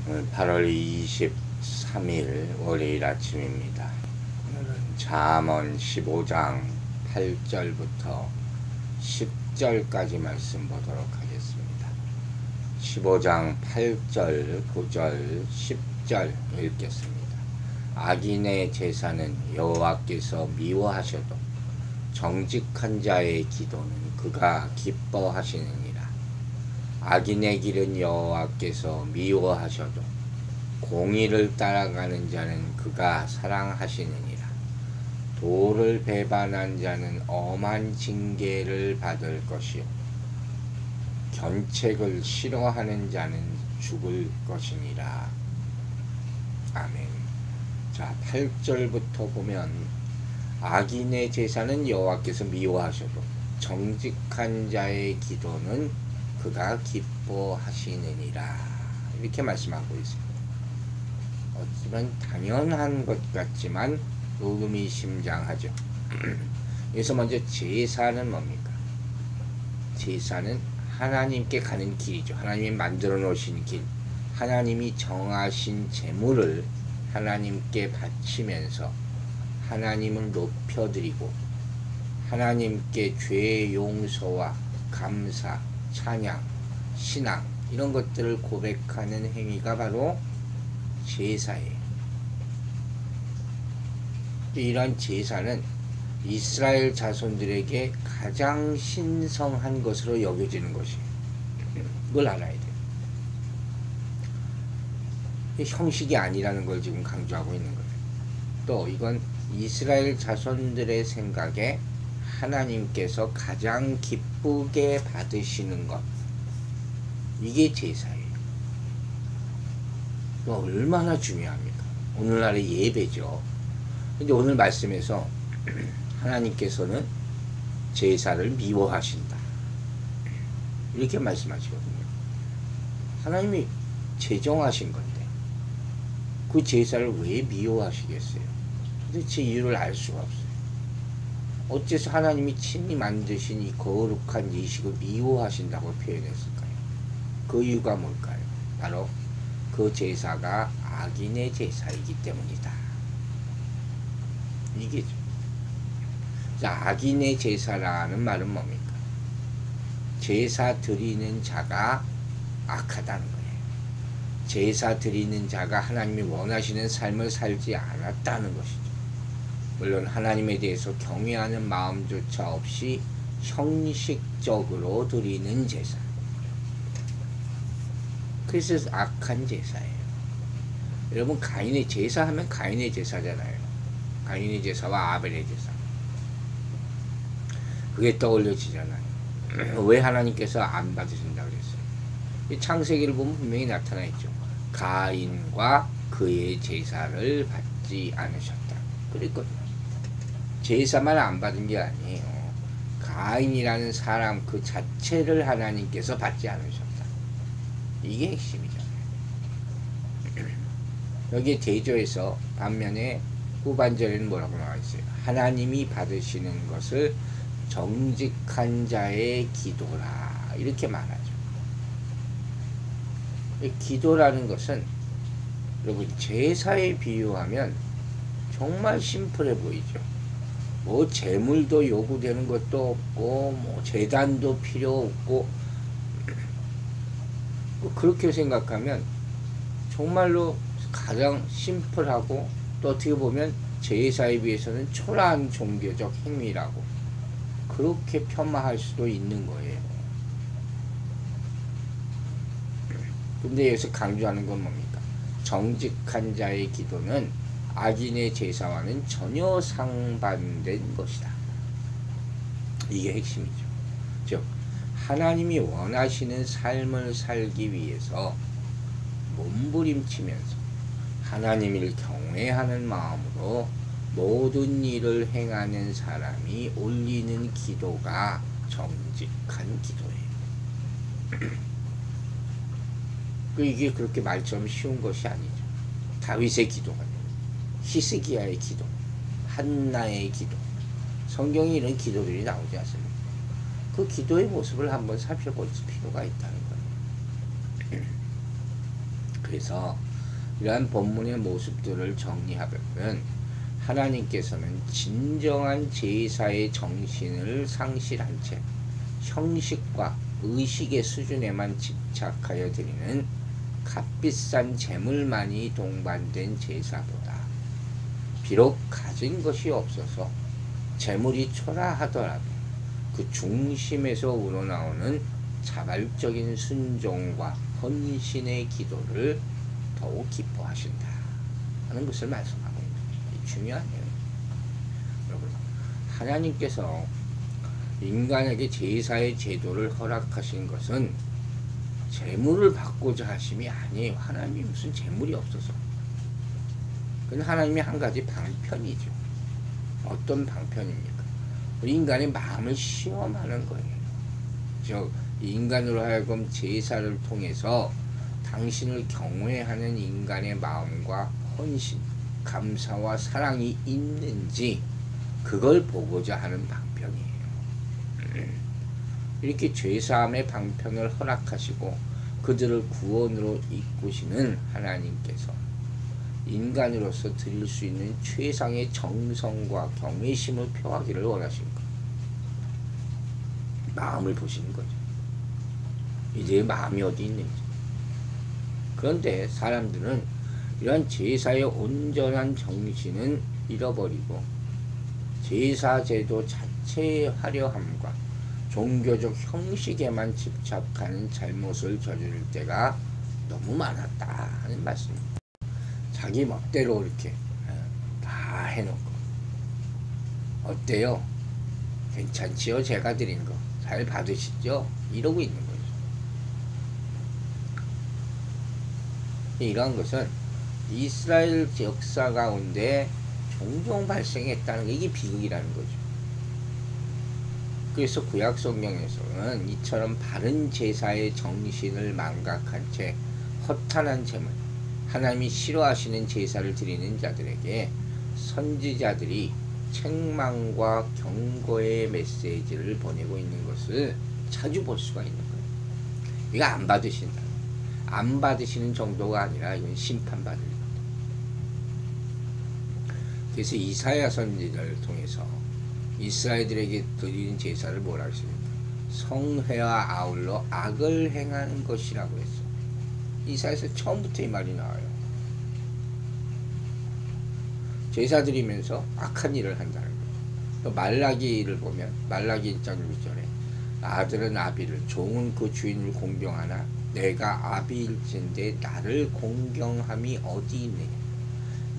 오늘 8월 23일 월요일 아침입니다. 오늘은 잠언 15장 8절부터 10절까지 말씀 보도록 하겠습니다. 15장 8절, 9절, 10절 읽겠습니다. 악인의 제사는 여호와께서 미워하셔도 정직한 자의 기도는 그가 기뻐하시느니라. 악인의 길은 여호와께서 미워하셔도 공의를 따라가는 자는 그가 사랑하시느니라. 도를 배반한 자는 엄한 징계를 받을 것이요 견책을 싫어하는 자는 죽을 것이니라. 아멘. 자, 8절부터 보면 악인의 제사는 여호와께서 미워하셔도 정직한 자의 기도는 그가 기뻐하시느니라. 이렇게 말씀하고 있습니다. 어쩌면 당연한 것 같지만 의미심장하죠. 여기서 먼저 제사는 뭡니까? 제사는 하나님께 가는 길이죠. 하나님이 만들어 놓으신 길, 하나님이 정하신 제물을 하나님께 바치면서 하나님을 높여드리고 하나님께 죄 용서와 감사, 찬양, 신앙 이런 것들을 고백하는 행위가 바로 제사예요. 이러한 제사는 이스라엘 자손들에게 가장 신성한 것으로 여겨지는 것이에요. 이걸 알아야 돼요. 형식이 아니라는 걸 지금 강조하고 있는 거예요. 또 이건 이스라엘 자손들의 생각에 하나님께서 가장 기쁘게 받으시는 것, 이게 제사예요. 또 얼마나 중요합니까? 오늘날의 예배죠. 근데 오늘 말씀에서 하나님께서는 제사를 미워하신다, 이렇게 말씀하시거든요. 하나님이 제정하신 건데 그 제사를 왜 미워하시겠어요? 도대체 이유를 알 수가 없어요. 어째서 하나님이 친히 만드신 이 거룩한 이식을 미워하신다고 표현했을까요? 그 이유가 뭘까요? 바로 그 제사가 악인의 제사이기 때문이다. 이게죠. 자, 악인의 제사라는 말은 뭡니까? 제사 드리는 자가 악하다는 거예요. 제사 드리는 자가 하나님이 원하시는 삶을 살지 않았다는 것이죠. 물론 하나님에 대해서 경외하는 마음조차 없이 형식적으로 드리는 제사, 그래서 악한 제사예요. 여러분, 가인의 제사 하면 가인의 제사잖아요. 가인의 제사와 아벨의 제사, 그게 떠올려지잖아요. 왜 하나님께서 안 받으신다고 그랬어요? 이 창세기를 보면 분명히 나타나 있죠. 가인과 그의 제사를 받지 않으셨다 그랬거든요. 제사만 안 받은 게 아니에요. 가인이라는 사람 그 자체를 하나님께서 받지 않으셨다. 이게 핵심이잖아요. 여기에 대조해서 반면에 후반절에는 뭐라고 나와 있어요? 하나님이 받으시는 것을 정직한 자의 기도라, 이렇게 말하죠. 기도라는 것은 여러분 제사에 비유하면 정말 심플해 보이죠. 뭐 재물도 요구되는 것도 없고 뭐 제단도 필요 없고, 그렇게 생각하면 정말로 가장 심플하고 또 어떻게 보면 제사에 비해서는 초라한 종교적 행위라고 그렇게 폄하할 수도 있는 거예요. 근데 여기서 강조하는 건 뭡니까? 정직한 자의 기도는 악인의 제사와는 전혀 상반된 것이다. 이게 핵심이죠. 즉 하나님이 원하시는 삶을 살기 위해서 몸부림치면서 하나님을 경외하는 마음으로 모든 일을 행하는 사람이 올리는 기도가 정직한 기도예요. 이게 그렇게 말처럼 쉬운 것이 아니죠. 다윗의 기도가, 히스기야의 기도, 한나의 기도, 성경에 이런 기도들이 나오지 않습니까? 그 기도의 모습을 한번 살펴볼 필요가 있다는 거예요. 그래서 이러한 본문의 모습들을 정리하면 하나님께서는 진정한 제사의 정신을 상실한 채 형식과 의식의 수준에만 집착하여 드리는 값비싼 재물만이 동반된 제사보다 비록 가진 것이 없어서 재물이 초라하더라도 그 중심에서 우러나오는 자발적인 순종과 헌신의 기도를 더욱 기뻐하신다 하는 것을 말씀하고 있는 것이 중요하네요. 여러분, 하나님께서 인간에게 제사의 제도를 허락하신 것은 재물을 받고자 하심이 아니에요. 하나님이 무슨 재물이 없어서. 그건 하나님의 한 가지 방편이죠. 어떤 방편입니까? 우리 인간의 마음을 시험하는 거예요. 즉 인간으로 하여금 제사를 통해서 당신을 경외하는 인간의 마음과 헌신, 감사와 사랑이 있는지 그걸 보고자 하는 방편이에요. 이렇게 죄사함의 방편을 허락하시고 그들을 구원으로 이끄시는 하나님께서 인간으로서 드릴 수 있는 최상의 정성과 경외심을 표하기를 원하신 것. 마음을 보시는 거죠. 이제 마음이 어디 있는지. 그런데 사람들은 이런 제사의 온전한 정신은 잃어버리고 제사 제도 자체의 화려함과 종교적 형식에만 집착하는 잘못을 저지를 때가 너무 많았다 하는 말씀입니다. 자기 멋대로 이렇게 다 해놓고 어때요? 괜찮지요? 제가 드린 거 잘 받으시죠? 이러고 있는 거죠. 이러한 것은 이스라엘 역사 가운데 종종 발생했다는 게 이게 비극이라는 거죠. 그래서 구약 성경에서는 이처럼 바른 제사의 정신을 망각한 채 허탄한 제물, 하나님이 싫어하시는 제사를 드리는 자들에게 선지자들이 책망과 경고의 메시지를 보내고 있는 것을 자주 볼 수가 있는 거예요. 이거 안 받으신다. 안 받으시는 정도가 아니라 이건 심판받을 것. 그래서 이사야 선지자를 통해서 이스라엘들에게 드리는 제사를 뭐라 했습니까? 성회와 아울러 악을 행하는 것이라고 했어. 이사야에서 처음부터 이 말이 나와요. 제사 드리면서 악한 일을 한다는 거예요. 또 말라기를 보면 말라기 1장 6절에 아들은 아비를 종은 그 주인을 공경하나 내가 아비일진데 나를 공경함이 어디 있느냐.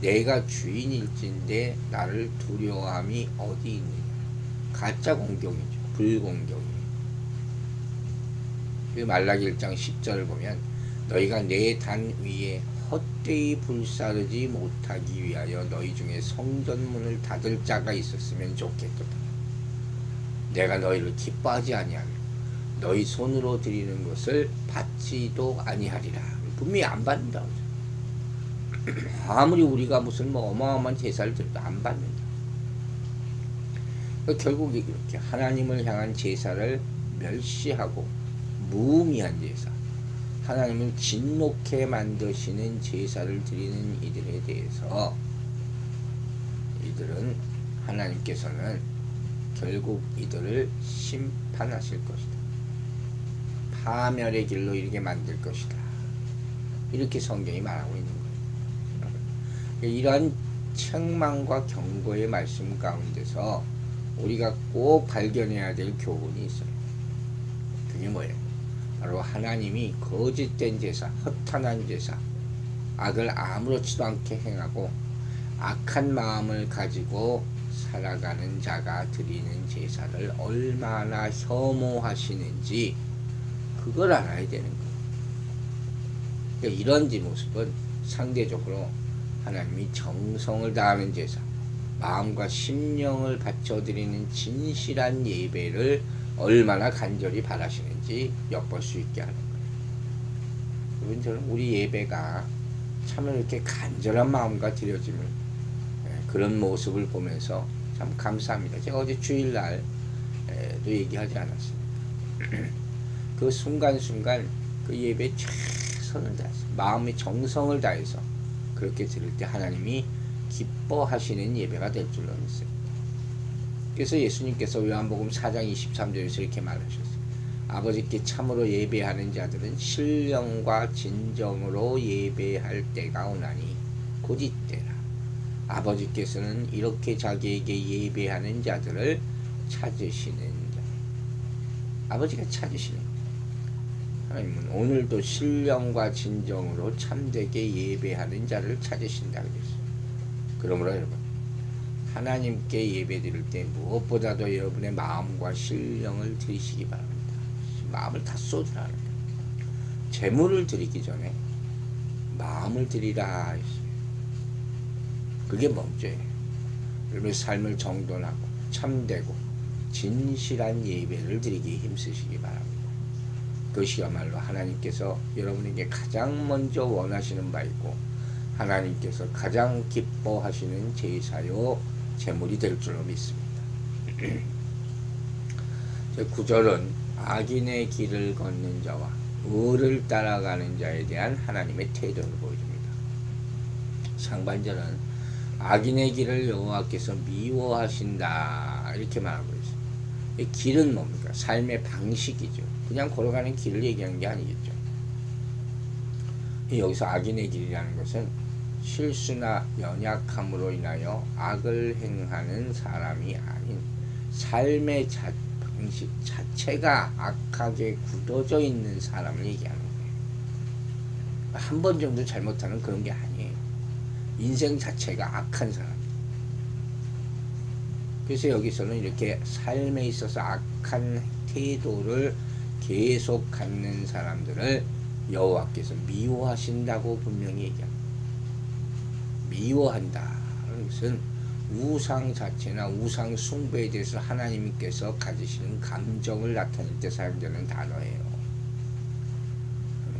내가 주인일진데 나를 두려워함이 어디 있느냐. 가짜 공경이죠. 불공경이에요. 그 말라기 1장 10절을 보면 너희가 내 단 위에 헛되이 불사르지 못하기 위하여 너희 중에 성전문을 닫을 자가 있었으면 좋겠도다. 내가 너희를 기뻐하지 아니하며 너희 손으로 드리는 것을 받지도 아니하리라. 분명히 안 받는다고 하죠. 아무리 우리가 무슨 뭐 어마어마한 제사를 드려도 안 받는다. 결국 이렇게 하나님을 향한 제사를 멸시하고 무의미한 제사, 하나님을 진노케 만드시는 제사를 드리는 이들에 대해서 이들은 하나님께서는 결국 이들을 심판하실 것이다. 파멸의 길로 이르게 만들 것이다. 이렇게 성경이 말하고 있는 거예요. 이러한 책망과 경고의 말씀 가운데서 우리가 꼭 발견해야 될 교훈이 있어요. 그게 뭐예요? 바로 하나님이 거짓된 제사, 허탄한 제사, 악을 아무렇지도 않게 행하고 악한 마음을 가지고 살아가는 자가 드리는 제사를 얼마나 혐오하시는지 그걸 알아야 되는 거예요. 그러니까 이런 모습은 상대적으로 하나님이 정성을 다하는 제사, 마음과 심령을 바쳐드리는 진실한 예배를 얼마나 간절히 바라시는지 엿볼 수 있게 하는 거예요. 저는 우리 예배가 참 이렇게 간절한 마음과 드려짐을 그런 모습을 보면서 참 감사합니다. 제가 어제 주일날도 얘기하지 않았습니까? 그 순간순간 그 예배에 최선을 다해서 마음의 정성을 다해서 그렇게 드릴 때 하나님이 기뻐하시는 예배가 될 줄로 믿습니다. 그래서 예수님께서 요한복음 4장 23절에서 이렇게 말하셨어요. 아버지께 참으로 예배하는 자들은 신령과 진정으로 예배할 때가 오나니 곧 이때라. 아버지께서는 이렇게 자기에게 예배하는 자들을 찾으시는 자. 아버지가 찾으시는 자. 하나님은 오늘도 신령과 진정으로 참되게 예배하는 자를 찾으신다 그랬어요. 그러므로 여러분, 하나님께 예배드릴 때 무엇보다도 여러분의 마음과 신령을 드리시기 바랍니다. 마음을 다 쏟으라는 거예요. 재물을 드리기 전에 마음을 드리라 했어요. 그게 먼저예요. 여러분의 삶을 정돈하고 참되고 진실한 예배를 드리기 힘쓰시기 바랍니다. 그것이야말로 하나님께서 여러분에게 가장 먼저 원하시는 바이고 하나님께서 가장 기뻐하시는 제사요 제물이 될 줄로 믿습니다. 9절은 악인의 길을 걷는 자와 의를 따라가는 자에 대한 하나님의 태도를 보여줍니다. 상반절은 악인의 길을 여호와께서 미워하신다 이렇게 말하고 있어요. 이 길은 뭡니까? 삶의 방식이죠. 그냥 걸어가는 길을 얘기하는 게 아니겠죠. 여기서 악인의 길이라는 것은 실수나 연약함으로 인하여 악을 행하는 사람이 아닌 삶의 방식 자체가 악하게 굳어져 있는 사람을 얘기하는 거예요. 한 번 정도 잘못하는 그런 게 아니에요. 인생 자체가 악한 사람. 그래서 여기서는 이렇게 삶에 있어서 악한 태도를 계속 갖는 사람들을 여호와께서 미워하신다고 분명히 얘기합니다. 미워한다는 것은 우상 자체나 우상 숭배에 대해서 하나님께서 가지시는 감정을 나타낼 때 사용되는 단어예요.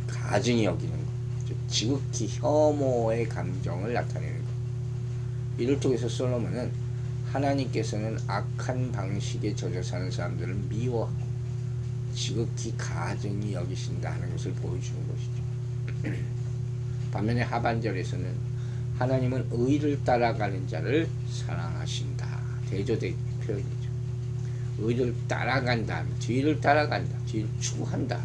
가증히 여기는 것, 지극히 혐오의 감정을 나타내는 것. 이를 통해서 솔로몬은 하나님께서는 악한 방식에 젖어 사는 사람들을 미워하고 지극히 가증히 여기신다 하는 것을 보여주는 것이죠. 반면에 하반절에서는 하나님은 의를 따라가는 자를 사랑하신다. 대조된 표현이죠. 의를 따라간다. 뒤를 따라간다. 뒤를 추구한다.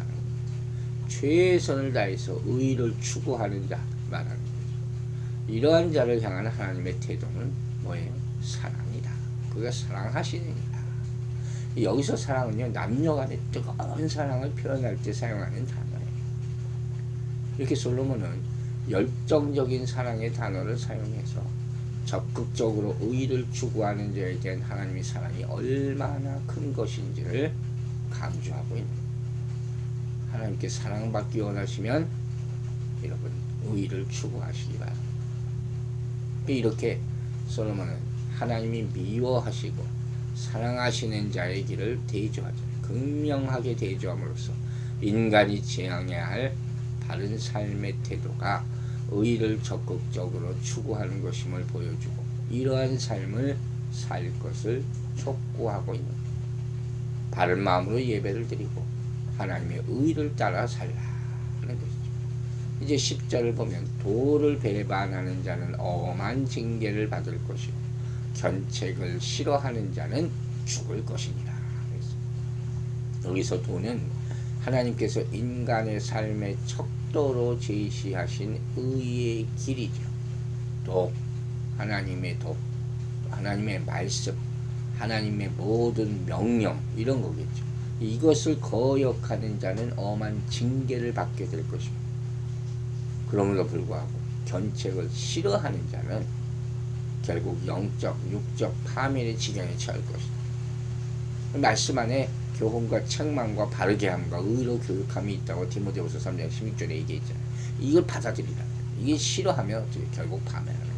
최선을 다해서 의를 추구하는 자 말하는 거죠. 이러한 자를 향한 하나님의 태도는 뭐예요? 사랑이다. 그가 사랑하시느니라. 여기서 사랑은요, 남녀 간의 뜨거운 사랑을 표현할 때 사용하는 단어예요. 이렇게 솔로몬은 열정적인 사랑의 단어를 사용해서 적극적으로 의를 추구하는 자에 대한 하나님의 사랑이 얼마나 큰 것인지를 강조하고 있는 거예요. 하나님께 사랑받기 원하시면 여러분 의를 추구하시기 바랍니다. 이렇게 솔로몬은 하나님이 미워하시고 사랑하시는 자의 길을 대조하죠. 극명하게 대조함으로써 인간이 지향해야 할 바른 삶의 태도가 의를 적극적으로 추구하는 것임을 보여주고 이러한 삶을 살 것을 촉구하고 있는 거예요. 바른 마음으로 예배를 드리고 하나님의 의를 따라 살라는 것이죠. 이제 10절을 보면 도를 배반하는 자는 엄한 징계를 받을 것이고 견책을 싫어하는 자는 죽을 것이니라. 여기서 도는 하나님께서 인간의 삶의 척도로 제시하신 의의 길이죠. 도, 하나님의 도, 하나님의 말씀, 하나님의 모든 명령 이런 거겠죠. 이것을 거역하는 자는 엄한 징계를 받게 될 것입니다. 그럼에도 불구하고 견책을 싫어하는 자는 결국 영적, 육적 파멸의 지경에 처할 것이다. 말씀 안에 교훈과 책망과 바르게 함과 의로 교육함이 있다고 디모데후서 3장 16절에 얘기했잖아요. 이걸 받아들이라. 이게 싫어하면 어떻게 결국 파멸하는 거예요.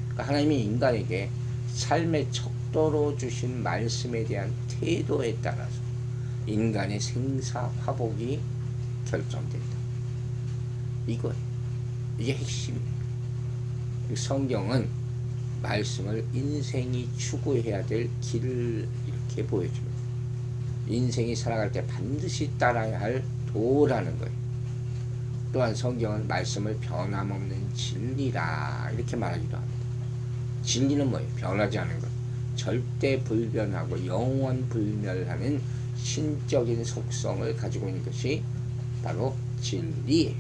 그러니까 하나님이 인간에게 삶의 척도로 주신 말씀에 대한 태도에 따라서 인간의 생사 화복이 결정된다. 이거예요. 이게 핵심이에요. 성경은 말씀을 인생이 추구해야 될 길을 이렇게 보여줍니다. 인생이 살아갈 때 반드시 따라야 할 도라는 거예요. 또한 성경은 말씀을 변함없는 진리라 이렇게 말하기도 합니다. 진리는 뭐예요? 변하지 않은 것, 절대 불변하고 영원 불멸하는 신적인 속성을 가지고 있는 것이 바로 진리예요.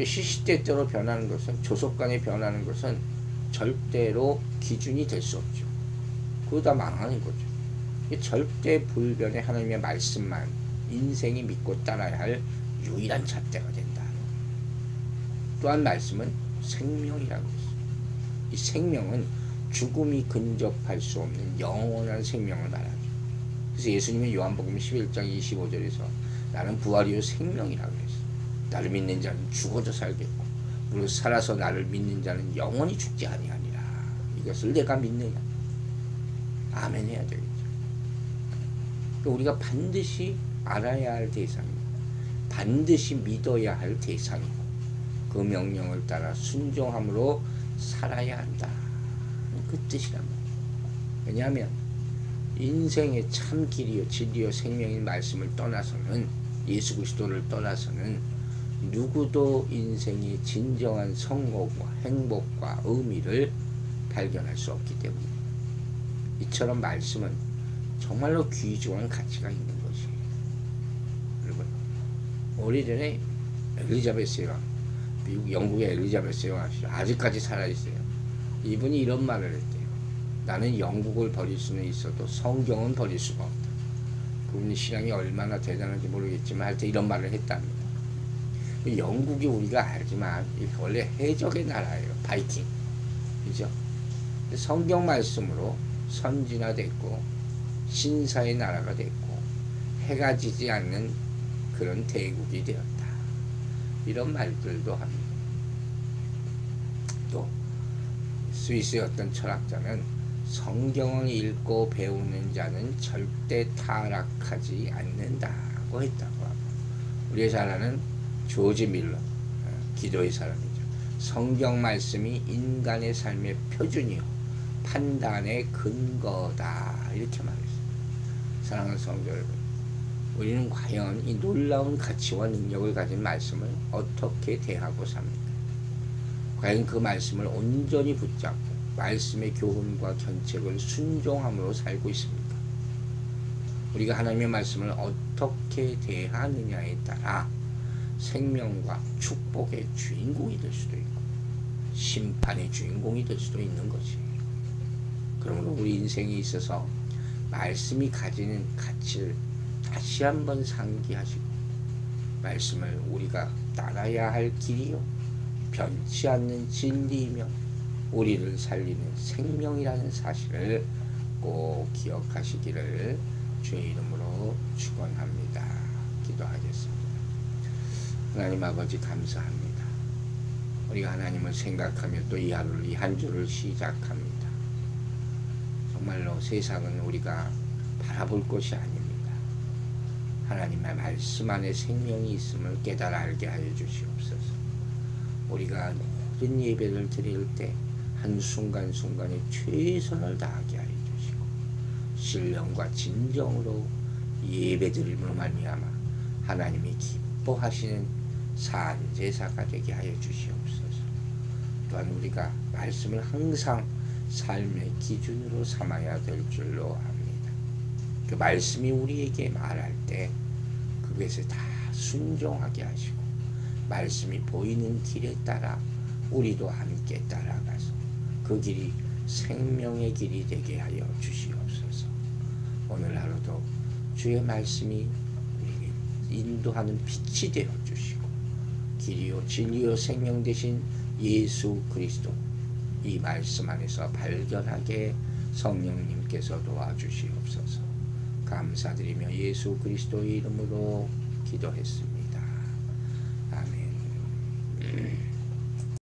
시시때때로 변하는 것은, 조속간에 변하는 것은 절대로 기준이 될 수 없죠. 그러다 망하는 거죠. 절대 불변의 하나님의 말씀만 인생이 믿고 따라야 할 유일한 잣대가 된다. 또한 말씀은 생명이라고 했어요. 이 생명은 죽음이 근접할 수 없는 영원한 생명을 말하죠. 그래서 예수님은 요한복음 11장 25절에서 나는 부활이요 생명이라고 했어요. 나를 믿는 자는 죽어도 살겠고 무릇 살아서 나를 믿는 자는 영원히 죽지 아니하니라. 이것을 내가 믿느냐? 아멘 해야 되겠죠. 우리가 반드시 알아야 할 대상이고 반드시 믿어야 할 대상이고 그 명령을 따라 순종함으로 살아야 한다. 그 뜻이란 말이에요. 왜냐하면 인생의 참 길이요 진리요 생명인 말씀을 떠나서는, 예수 그리스도를 떠나서는 누구도 인생의 진정한 성공과 행복과 의미를 발견할 수 없기 때문에 이처럼 말씀은 정말로 귀중한 가치가 있는 것이에요. 여러분, 오래전에 엘리자베스 여왕, 미국 영국의 엘리자베스 여왕 아직까지 살아있어요. 이분이 이런 말을 했대요. 나는 영국을 버릴 수는 있어도 성경은 버릴 수가 없다. 그분이 신앙이 얼마나 대단한지 모르겠지만 하여튼 이런 말을 했답니다. 영국이 우리가 알지만 원래 해적의 나라예요. 바이킹. 그죠? 성경 말씀으로 선진화됐고 신사의 나라가 됐고 해가 지지 않는 그런 대국이 되었다. 이런 말들도 합니다. 또 스위스의 어떤 철학자는 성경을 읽고 배우는 자는 절대 타락하지 않는다고 했다고 합니다. 우리가 잘 아는 조지 밀러, 기도의 사람이죠. 성경 말씀이 인간의 삶의 표준이요 판단의 근거다 이렇게 말했어요. 사랑하는 성도 여러분, 우리는 과연 이 놀라운 가치와 능력을 가진 말씀을 어떻게 대하고 삽니까? 과연 그 말씀을 온전히 붙잡고 말씀의 교훈과 견책을 순종함으로 살고 있습니까? 우리가 하나님의 말씀을 어떻게 대하느냐에 따라 생명과 축복의 주인공이 될 수도 있고 심판의 주인공이 될 수도 있는 것이에요. 그러므로 우리 인생에 있어서 말씀이 가지는 가치를 다시 한번 상기하시고 말씀을 우리가 따라야 할 길이요 변치 않는 진리이며 우리를 살리는 생명이라는 사실을 꼭 기억하시기를 주의 이름으로 축원합니다. 기도하겠습니다. 하나님 아버지 감사합니다. 우리가 하나님을 생각하며 또 이 하루를, 이 한 주를 시작합니다. 정말로 세상은 우리가 바라볼 것이 아닙니다. 하나님의 말씀 안에 생명이 있음을 깨달아 알게 하여 주시옵소서. 우리가 모든 예배를 드릴 때 한순간순간에 최선을 다하게 하여 주시고 신령과 진정으로 예배드림으로 말미암아 하나님이 기뻐하시는 산제사가 되게 하여 주시옵소서. 또한 우리가 말씀을 항상 삶의 기준으로 삼아야 될 줄로 압니다. 그 말씀이 우리에게 말할 때 그것에 다 순종하게 하시고 말씀이 보이는 길에 따라 우리도 함께 따라가서 그 길이 생명의 길이 되게 하여 주시옵소서. 오늘 하루도 주의 말씀이 우리에게 인도하는 빛이 되어 주시고 길이요 진리요 생명 되신 예수 그리스도 이 말씀 안에서 발견하게 성령님께서 도와주시옵소서. 감사드리며 예수 그리스도의 이름으로 기도했습니다. 아멘.